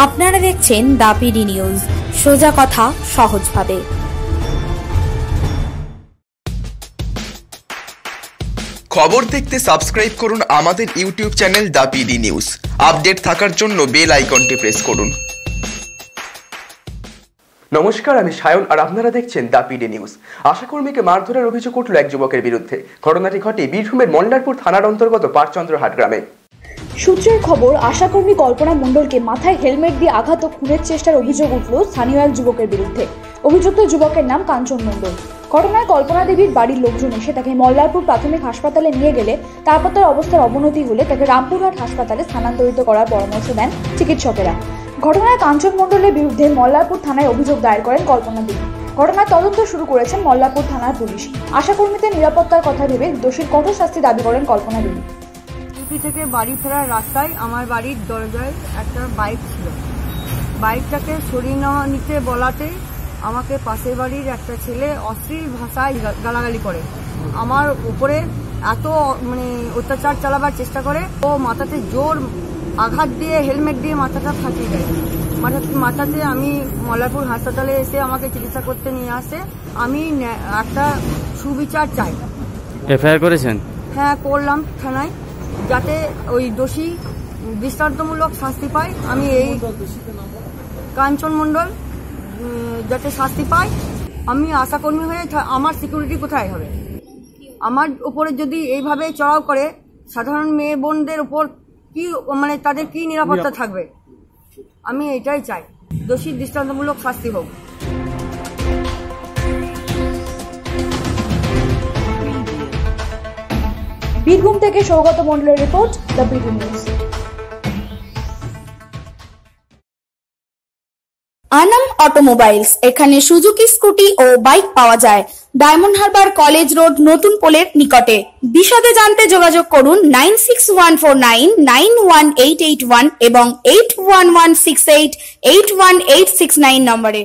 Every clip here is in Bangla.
আপনারা দেখছেন দ্য পিডি নিউজ, সোজা কথা সহজভাবে। খবর দেখতে সাবস্ক্রাইব করুন আমাদের YouTube channel the PD news. Update থাকার জন্য বেল আইকনটি প্রেস করুন। নমস্কার, আমি সায়ন আর আপনারা দেখছেন দ্য পিডি নিউজ। আশাকর্মীকে মারধরের অভিযোগ উঠল এক যুবকের বিরুদ্ধে। ঘটনাটি ঘটে বীরভূমের মল্লারপুর থানার অন্তর্গত পারচন্দ্রহাট গ্রামে। সূত্রের খবর, আশাকর্মী কল্পনা মণ্ডলকে মাথায় হেলমেট দিয়ে আঘাত ও খুনের চেষ্টার অভিযোগ উঠল স্থানীয় এক যুবকের বিরুদ্ধে। অভিযুক্ত যুবকের নাম কাঞ্চন মণ্ডল। ঘটনায় কল্পনা দেবীর বাড়ির লোকজন এসে তাকে মল্লারপুর প্রাথমিক হাসপাতালে নিয়ে গেলে তারপর তার অবস্থার অবনতি হলে তাকে রামপুরহাট হাসপাতালে স্থানান্তরিত করার পরামর্শ দেন চিকিৎসকেরা। ঘটনায় কাঞ্চন মণ্ডলের বিরুদ্ধে মল্লারপুর থানায় অভিযোগ দায়ের করেন কল্পনা দেবী। ঘটনার তদন্ত শুরু করেছেন মল্লারপুর থানার পুলিশ। আশাকর্মীদের নিরাপত্তার কথা ভেবে দোষীর কঠোর শাস্তি দাবি করেন কল্পনা দেবী। ডিউটি থেকে বাড়ি ফেরার রাস্তায় আমার বাড়ির দরজায় একটা বাইক ছিল। বাইকটাকে সরিয়ে নিতে বলাতে আমাকে পাশের বাড়ির একটা ছেলে অশ্লীল ভাষায় গালাগালি করে, আমার উপরে এত অত্যাচার চালাবার চেষ্টা করে। ও মাথাতে জোর আঘাত দিয়ে হেলমেট দিয়ে মাথাটা ফাটিয়ে দেয়। মাথাতে আমি মল্লারপুর হাসপাতালে এসে আমাকে চিকিৎসা করতে নিয়ে আসে। আমি একটা সুবিচার চাই। এফআইআর করেছেন? হ্যাঁ, করলাম থানায়, যাতে ওই দোষী দৃষ্টান্তমূলক শাস্তি পায়। আমি এই কাঞ্চন মণ্ডল যাতে শাস্তি পায়। আমি আশাকর্মী হয়ে আমার সিকিউরিটি কোথায় হবে? আমার উপরে যদি এইভাবে চড়াও করে, সাধারণ মেয়ে বোনদের উপর কি তাদের কি নিরাপত্তা থাকবে? আমি এটাই চাই, দোষী দৃষ্টান্তমূলক শাস্তি হোক। বীরভূম থেকে সৌগত মণ্ডলের report, the PD news. Anam automobiles, এখানে সুজুকি স্কুটি ও বাইক পাওয়া যায়। ডায়মন্ড হারবার কলেজ রোড, নতুন পোলের নিকটে। বিশদে জানতে যোগাযোগ করুন 9614991881 এবং 8116881869 নম্বরে।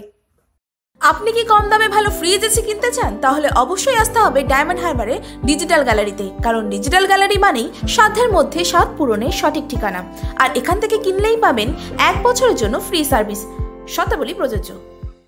আপনি কি কম দামে ভালো ফ্রিজ এসি কিনতে চান? তাহলে অবশ্যই আসতে হবে ডায়মন্ড হারবারে ডিজিটাল গ্যালারিতে, কারণ ডিজিটাল গ্যালারি মানেই সাধ্যের মধ্যে স্বাদ পূরণের সঠিক ঠিকানা। আর এখান থেকে কিনলেই পাবেন 1 বছরের জন্য ফ্রি সার্ভিস। শর্তাবলী প্রযোজ্য।